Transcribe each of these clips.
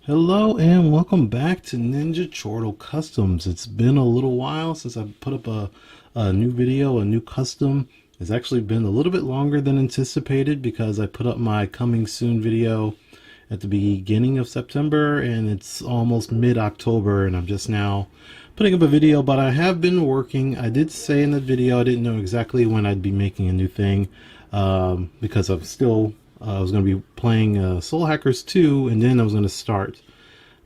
Hello and welcome back to Ninja Chortle Customs. It's been a little while since I put up a new video, a new custom. It's actually been a little bit longer than anticipated because I put up my coming soon video at the beginning of September and it's almost mid-October and I'm just now putting up a video, but I have been working. I did say in the video I didn't know exactly when I'd be making a new thing because I was going to be playing Soul Hackers 2 and then I was going to start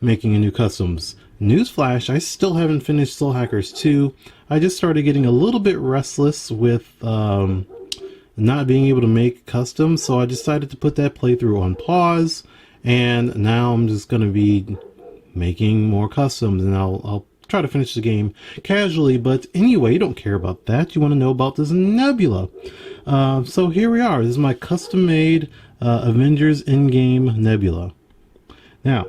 making a new customs. Newsflash, I still haven't finished Soul Hackers 2. I just started getting a little bit restless with not being able to make customs, so I decided to put that playthrough on pause, and now I'm just going to be making more customs, and I'll try to finish the game casually. But anyway, you don't care about that. You want to know about this Nebula. So here we are. This is my custom-made Avengers Endgame Nebula. Now,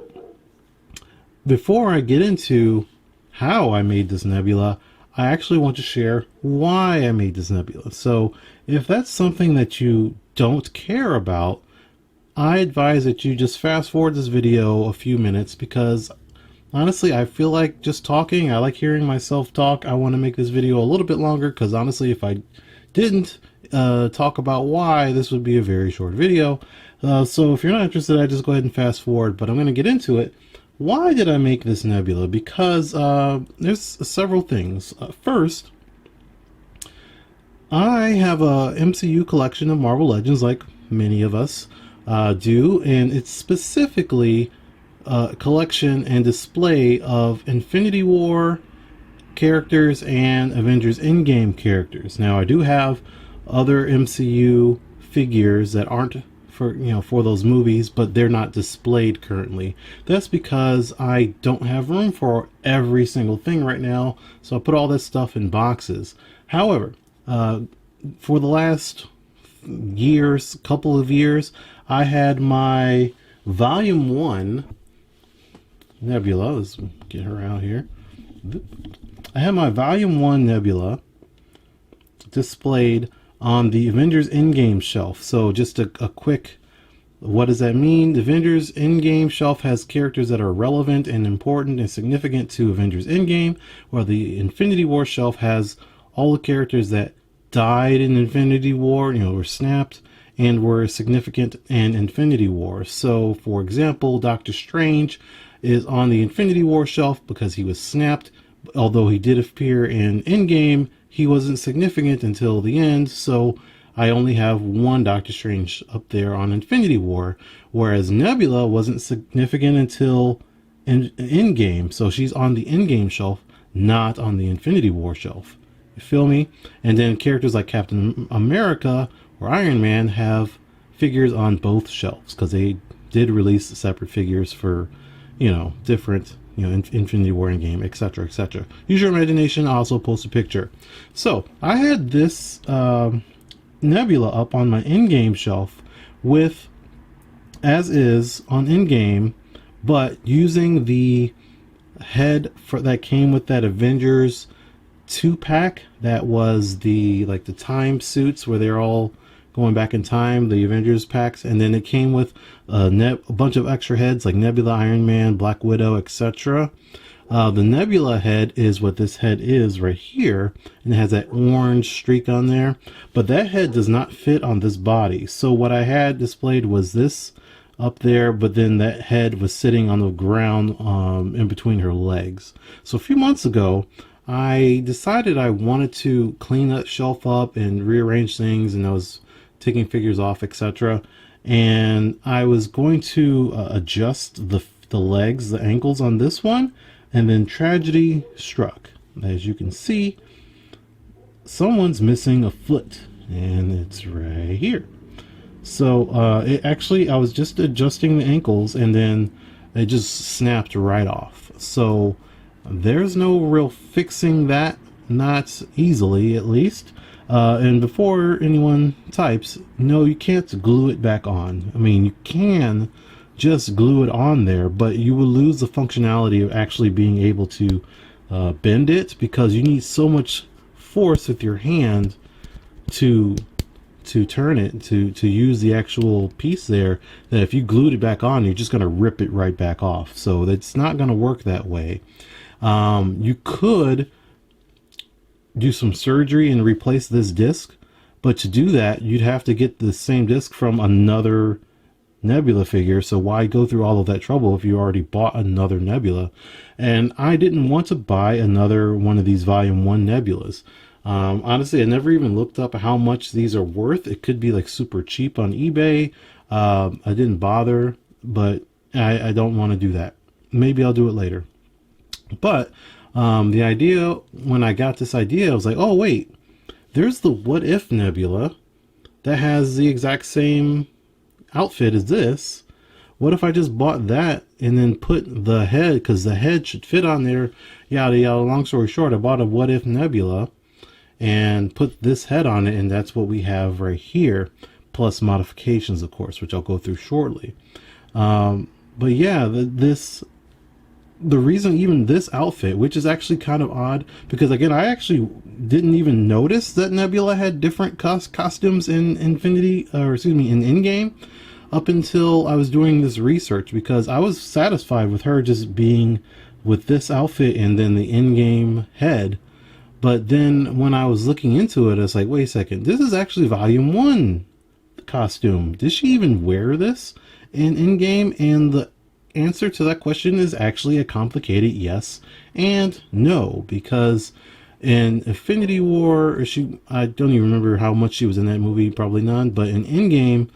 before I get into how I made this Nebula, I actually want to share why I made this Nebula. So if that's something that you don't care about, I advise that you just fast forward this video a few minutes, because honestly, I feel like just talking. I like hearing myself talk. I want to make this video a little bit longer because honestly, if I didn't talk about why, this would be a very short video. So if you're not interested, I just go ahead and fast forward, but I'm going to get into it. Why did I make this Nebula? Because there's several things. First, I have a MCU collection of Marvel Legends, like many of us do, and it's specifically a collection and display of Infinity War characters and Avengers Endgame characters. Now, I do have other MCU figures that aren't for those movies, but they're not displayed currently. That's because I don't have room for every single thing right now, so I put all this stuff in boxes. However, for the last couple of years, I had my Volume 1 Nebula. Let's get her out here. I had my Volume 1 Nebula displayed on the Avengers Endgame shelf. So just a quick, what does that mean? The Avengers Endgame shelf has characters that are relevant and important and significant to Avengers Endgame, while the Infinity War shelf has all the characters that died in Infinity War, were snapped and were significant in Infinity War. So for example, Doctor Strange is on the Infinity War shelf because he was snapped. Although he did appear in Endgame, he wasn't significant until the end, so I only have one Doctor Strange up there on Infinity War, whereas Nebula wasn't significant until Endgame, so she's on the Endgame shelf, not on the Infinity War shelf. You feel me? And then characters like Captain America or Iron Man have figures on both shelves, because they did release separate figures for, different Infinity War Endgame, etc., etc. Use your imagination. I'll also post a picture. So I had this Nebula up on my Endgame shelf with as is on Endgame, but using the head that came with that Avengers 2-pack. That was the time suits where they're all going back in time, the Avengers packs, and then it came with a bunch of extra heads like Nebula, Iron Man, Black Widow, etc. The Nebula head is what this head is right here, and it has that orange streak on there, but that head does not fit on this body. So what I had displayed was this up there, but then that head was sitting on the ground in between her legs. So a few months ago, I decided I wanted to clean that shelf up and rearrange things, and I was taking figures off, etc. And I was going to adjust the legs, the ankles on this one, and then tragedy struck. As you can see, someone's missing a foot, and it's right here. So I was just adjusting the ankles, and then it just snapped right off. So there's no real fixing that, not easily at least. And before anyone types, no, you can't glue it back on. I mean, you can just glue it on there, but you will lose the functionality of actually being able to bend it, because you need so much force with your hand to to turn it to use the actual piece there, that if you glued it back on, you're just going to rip it right back off. So it's not going to work that way. You could do some surgery and replace this disc, but to do that, you'd have to get the same disc from another Nebula figure. So why go through all of that trouble if you already bought another Nebula? And I didn't want to buy another one of these Volume 1 Nebulas. Honestly, I never even looked up how much these are worth. It could be like super cheap on eBay. I didn't bother, but I don't want to do that. Maybe I'll do it later. But the idea, when I got this idea, I was like, oh wait, there's the What If Nebula that has the exact same outfit as this. What if I just bought that and then put the head, because the head should fit on there, yada yada. Long story short, I bought a What If Nebula and put this head on it, and that's what we have right here, plus modifications, of course, which I'll go through shortly. But yeah, the reason even this outfit, which is actually kind of odd, because again, I actually didn't even notice that Nebula had different costumes in in Endgame, up until I was doing this research, because I was satisfied with her just being with this outfit and then the Endgame head. But then when I was looking into it, I was like, wait a second, this is actually Volume 1 costume. Did she even wear this in Endgame? And the answer to that question is actually a complicated yes and no, because in Infinity War, I don't even remember how much she was in that movie, probably none, but in Endgame,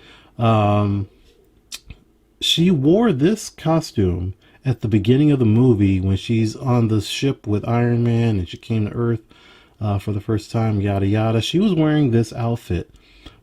she wore this costume at the beginning of the movie when she's on the ship with Iron Man and she came to Earth for the first time, yada yada. She was wearing this outfit.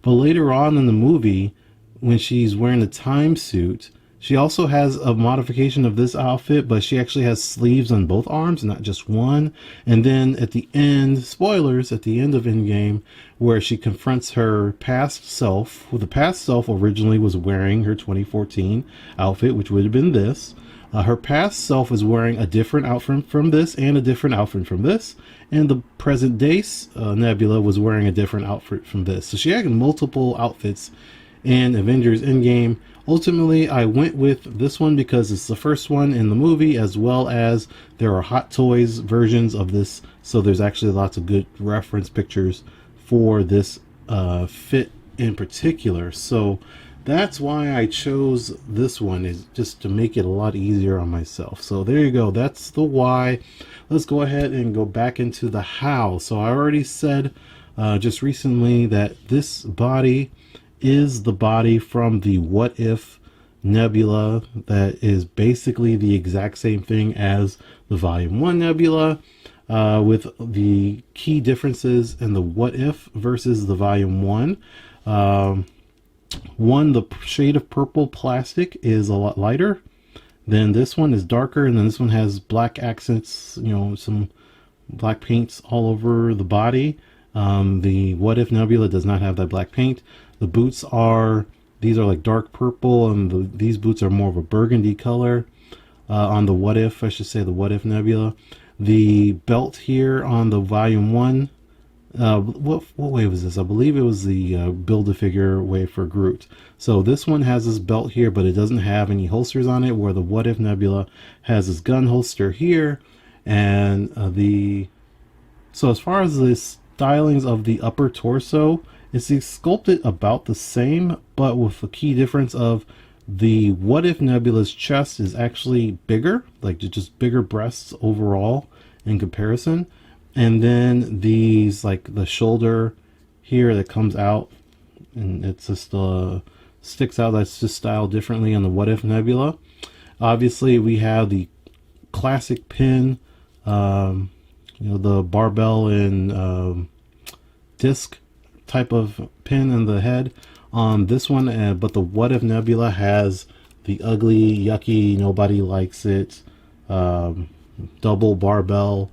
But later on in the movie, when she's wearing the time suit, she also has a modification of this outfit, but she actually has sleeves on both arms, not just one. And then at the end, spoilers, at the end of Endgame, where she confronts her past self, well, the past self originally was wearing her 2014 outfit, which would have been this. Her past self is wearing a different outfit from this and a different outfit from this. And the present day Nebula was wearing a different outfit from this. So she had multiple outfits in Avengers Endgame. Ultimately, I went with this one because it's the first one in the movie, as well as there are Hot Toys versions of this. So there's actually lots of good reference pictures for this fit in particular. So that's why I chose this one, is just to make it a lot easier on myself. So there you go. That's the why. Let's go ahead and go back into the how. So I already said just recently that this body is the body from the What If Nebula, that is basically the exact same thing as the Volume 1 Nebula, with the key differences in the What If versus the Volume 1. The shade of purple plastic is a lot lighter. Then this one is darker, and then this one has black accents, some black paints all over the body. The What If Nebula does not have that black paint. The boots these are like dark purple, and these boots are more of a burgundy color on the What If, I should say, the What If Nebula. The belt here on the Volume 1, what wave was this? I believe it was the Build-A-Figure wave for Groot. So this one has this belt here, but it doesn't have any holsters on it, where the What If Nebula has this gun holster here. And so as far as the stylings of the upper torso, it's sculpted about the same, but with a key difference of the What If Nebula's chest is actually bigger, like just bigger breasts overall in comparison. And then these, like the shoulder here that comes out, and it's just sticks out, that's just styled differently on the What If Nebula. Obviously we have the classic pin, the barbell and disc type of pin in the head on this one, but the What If Nebula has the ugly, yucky, nobody likes it, double barbell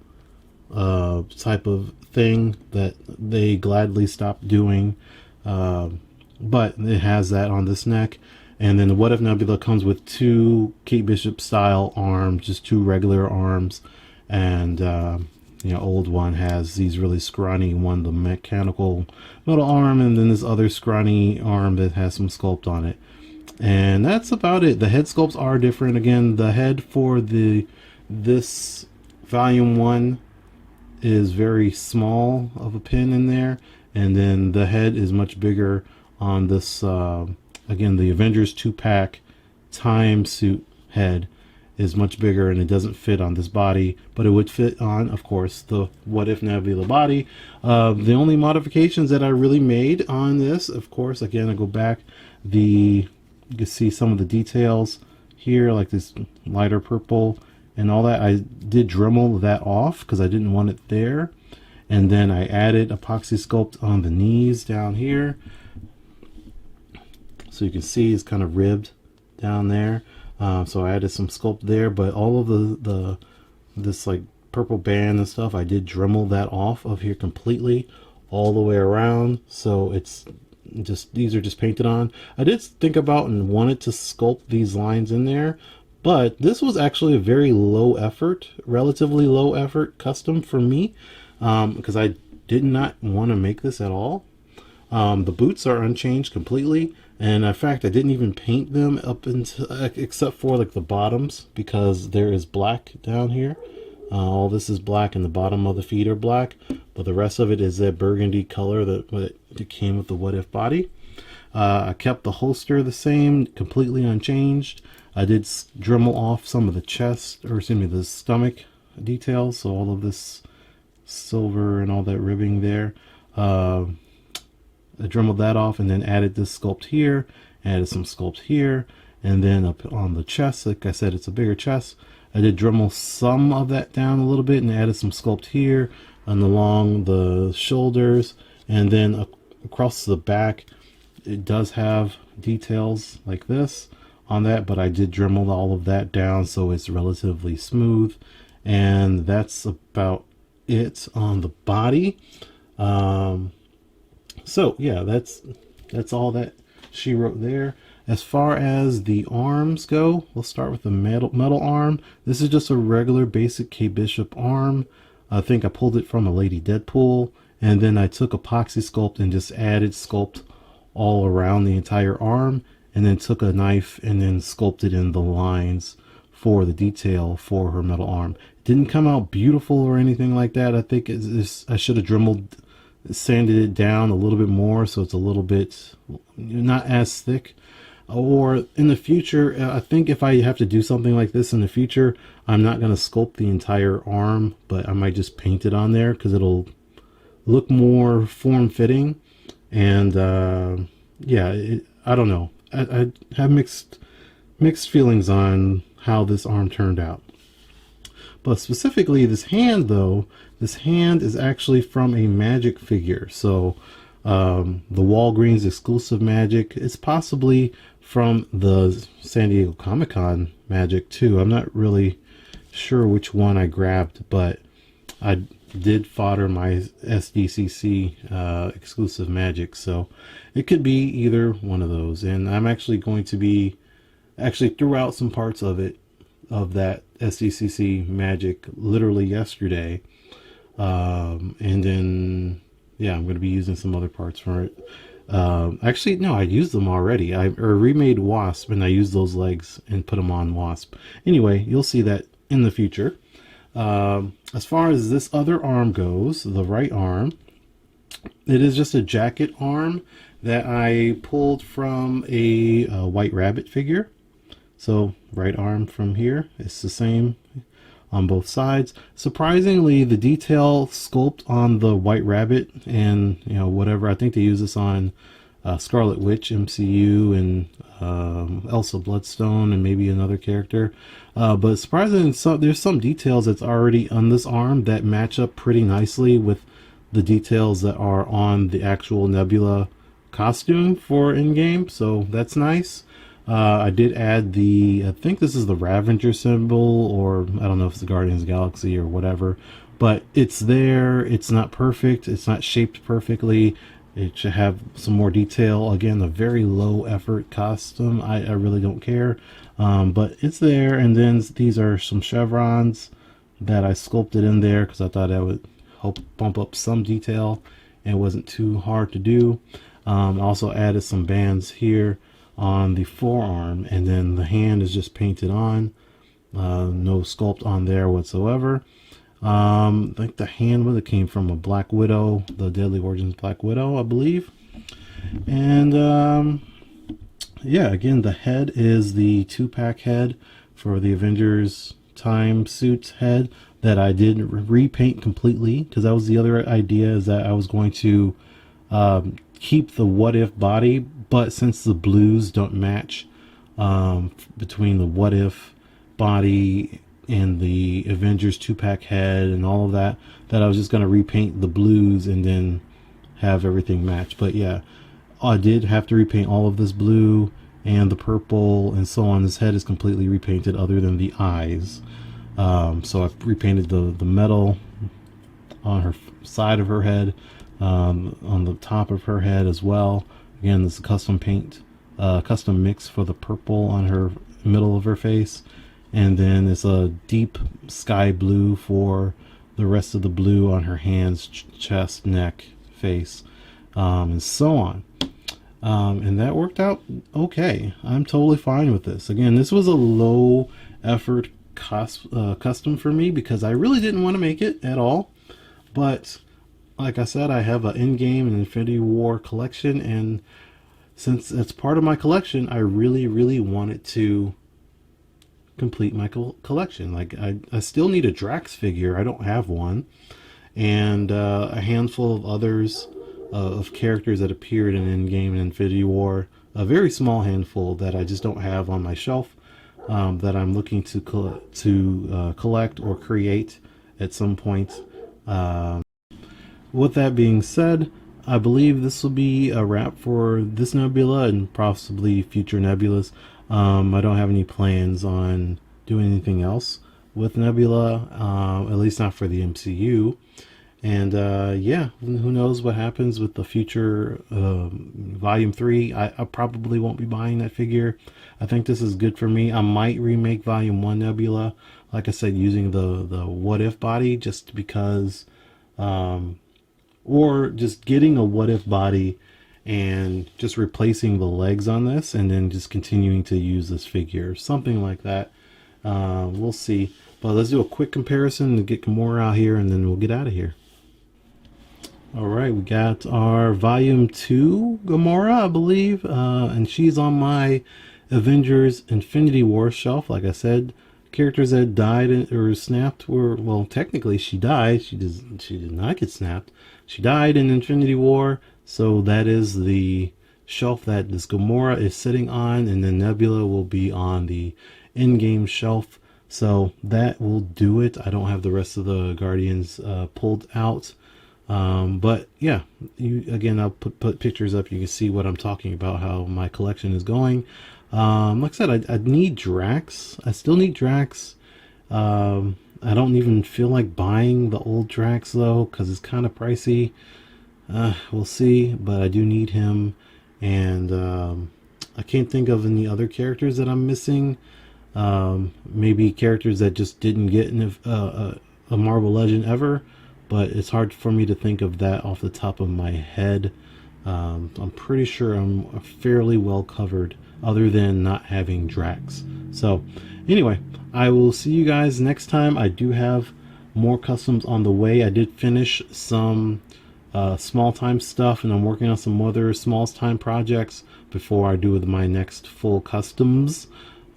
type of thing that they gladly stopped doing, but it has that on this neck. And then the What If Nebula comes with two Kate Bishop style arms, just two regular arms, and old one has these really scrawny one, the mechanical metal arm, and then this other scrawny arm that has some sculpt on it. And that's about it. The head sculpts are different. Again, the head for this volume 1 is very small of a pin in there, and then the head is much bigger on this again, the Avengers 2-pack time suit head is much bigger, and it doesn't fit on this body, but it would fit on, of course, the What If Nebula body. The only modifications that I really made on this, of course, again, I go back, you can see some of the details here, like this lighter purple and all that. I did Dremel that off because I didn't want it there, and then I added epoxy sculpt on the knees down here, so you can see it's kind of ribbed down there. So I added some sculpt there, but all of this like purple band and stuff, I did Dremel that off of here completely all the way around, so it's just, these are just painted on. I did think about and wanted to sculpt these lines in there, but this was actually a very low effort, relatively low effort custom for me, because I did not want to make this at all. The boots are unchanged completely, and in fact I didn't even paint them up into except for like the bottoms, because there is black down here. All this is black, and the bottom of the feet are black, but the rest of it is that burgundy color that came with the What If body. I kept the holster the same, completely unchanged. I did Dremel off some of the chest, or excuse me, the stomach details, so all of this silver and all that ribbing there. I Dremeled that off, and then added this sculpt here, added some sculpt here, and then up on the chest, like I said, it's a bigger chest. I did Dremel some of that down a little bit and added some sculpt here and along the shoulders, and then across the back it does have details like this on that, but I did Dremel all of that down so it's relatively smooth, and that's about it on the body. So yeah, that's all that she wrote there. As far as the arms go, we'll start with the metal arm. This is just a regular basic K Bishop arm. I think I pulled it from a Lady Deadpool, and then I took epoxy sculpt and just added sculpt all around the entire arm, and then took a knife and then sculpted in the lines for the detail for her metal arm. It didn't come out beautiful or anything like that. I think I should have sanded it down a little bit more so it's a little bit not as thick. Or in the future, I think if I have to do something like this in the future, I'm not going to sculpt the entire arm, but I might just paint it on there because it'll look more form-fitting. And yeah, I don't know. I have mixed feelings on how this arm turned out. But specifically this hand, though, this hand is actually from a magic figure. So the Walgreens exclusive magic, it's possibly from the San Diego Comic-Con magic too. I'm not really sure which one I grabbed, but I did fodder my SDCC exclusive magic, so it could be either one of those. And I'm actually going to be threw out some parts of that SDCC magic literally yesterday, and then yeah, I'm going to be using some other parts for it. Actually, no, I used them already. I remade Wasp, and I used those legs and put them on Wasp. Anyway, you'll see that in the future. As far as this other arm goes, the right arm, it is just a jacket arm that I pulled from a White Rabbit figure. So right arm from here, it's the same on both sides. Surprisingly, the detail sculpt on the White Rabbit and whatever, I think they use this on Scarlet Witch MCU and Elsa Bloodstone and maybe another character, but surprisingly, there's some details that's already on this arm that match up pretty nicely with the details that are on the actual Nebula costume for Endgame, so that's nice. I did add I think this is the Ravager symbol, or I don't know if it's the Guardians of the Galaxy or whatever, but it's there. It's not perfect. It's not shaped perfectly. It should have some more detail. Again, a very low effort costume. I really don't care, but it's there. And then these are some chevrons that I sculpted in there because I thought that would help bump up some detail and wasn't too hard to do. Also added some bands here on the forearm, and then the hand is just painted on. No sculpt on there whatsoever. I think the hand would have came from a Black Widow, the Deadly Origins Black Widow, I believe. And yeah, again, the head is the 2-pack head for the Avengers Time Suits head that I did repaint completely, because that was the other idea, is that I was going to keep the What If body, but since the blues don't match between the What If body and the Avengers 2-pack head and all of that, that I was just going to repaint the blues and then have everything match. But yeah, I did have to repaint all of this blue and the purple and so on. This head is completely repainted other than the eyes. So I've repainted the metal on her side of her head, on the top of her head as well. Again, this is custom paint, custom mix for the purple on her middle of her face. And then it's a deep sky blue for the rest of the blue on her hands, chest, neck, face, and so on. And that worked out okay. I'm totally fine with this. Again, this was a low effort custom for me because I really didn't want to make it at all. But like I said, I have an Endgame and Infinity War collection, and since it's part of my collection, I really wanted to complete my collection. Like I still need a Drax figure. I don't have one, and a handful of others of characters that appeared in Endgame and Infinity War. A very small handful that I just don't have on my shelf, that I'm looking to collect or create at some point. With that being said, I believe this will be a wrap for this Nebula and possibly future Nebulas. I don't have any plans on doing anything else with Nebula, at least not for the MCU. And yeah, who knows what happens with the future Volume 3. I probably won't be buying that figure. I think this is good for me. I might remake Volume 1 Nebula, like I said, using the What If body, just because, or just getting a What If body and just replacing the legs on this and then just continuing to use this figure, something like that. We'll see. But let's do a quick comparison to get Gamora out here, and then we'll get out of here. All right, we got our Volume 2 Gamora, I believe, and she's on my Avengers Infinity War shelf. Like I said, characters that died or snapped were, well, technically she died. She did not get snapped. She died in Infinity War, so that is the shelf that this Gamora is sitting on, and then Nebula will be on the Endgame shelf. So that will do it. I don't have the rest of the Guardians pulled out. But yeah, again, I'll put pictures up. You can see what I'm talking about, how my collection is going. Like I said, I need Drax. I still need Drax. I don't even feel like buying the old Drax though, because it's kind of pricey. We'll see, but I do need him. And I can't think of any other characters that I'm missing. Maybe characters that just didn't get a Marvel Legend ever, but it's hard for me to think of that off the top of my head. I'm pretty sure I'm fairly well covered, other than not having Drax. So anyway, I will see you guys next time. I do have more customs on the way. I did finish some small time stuff, and I'm working on some other small time projects before I do my next full customs.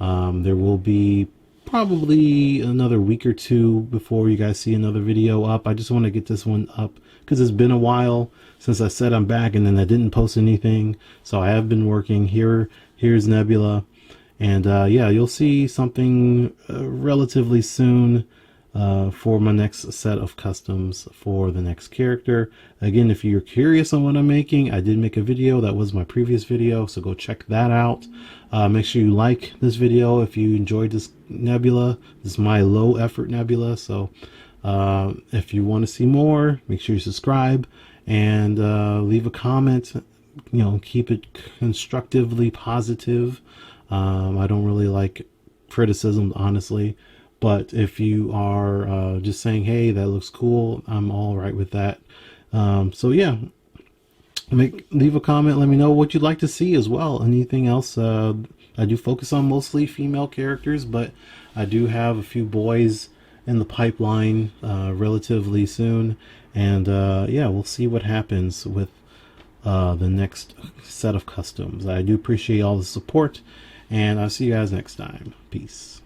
There will be probably another week or two before you guys see another video up. I just want to get this one up because it's been a while since I said I'm back, and then I didn't post anything. So I have been working. Here's Nebula, and yeah, you'll see something relatively soon for my next set of customs for the next character. Again, if you're curious on what I'm making, I did make a video. That was my previous video, so go check that out. Make sure you like this video if you enjoyed this Nebula. This is my low effort Nebula, so if you want to see more, make sure you subscribe and leave a comment. You know, keep it constructively positive. I don't really like criticism, honestly, But if you are just saying, hey, that looks cool, I'm all right with that. So yeah, leave a comment. Let me know what you'd like to see as well. Anything else? I do focus on mostly female characters, but I do have a few boys in the pipeline relatively soon. And yeah, we'll see what happens with the next set of customs. I do appreciate all the support, and I'll see you guys next time. Peace.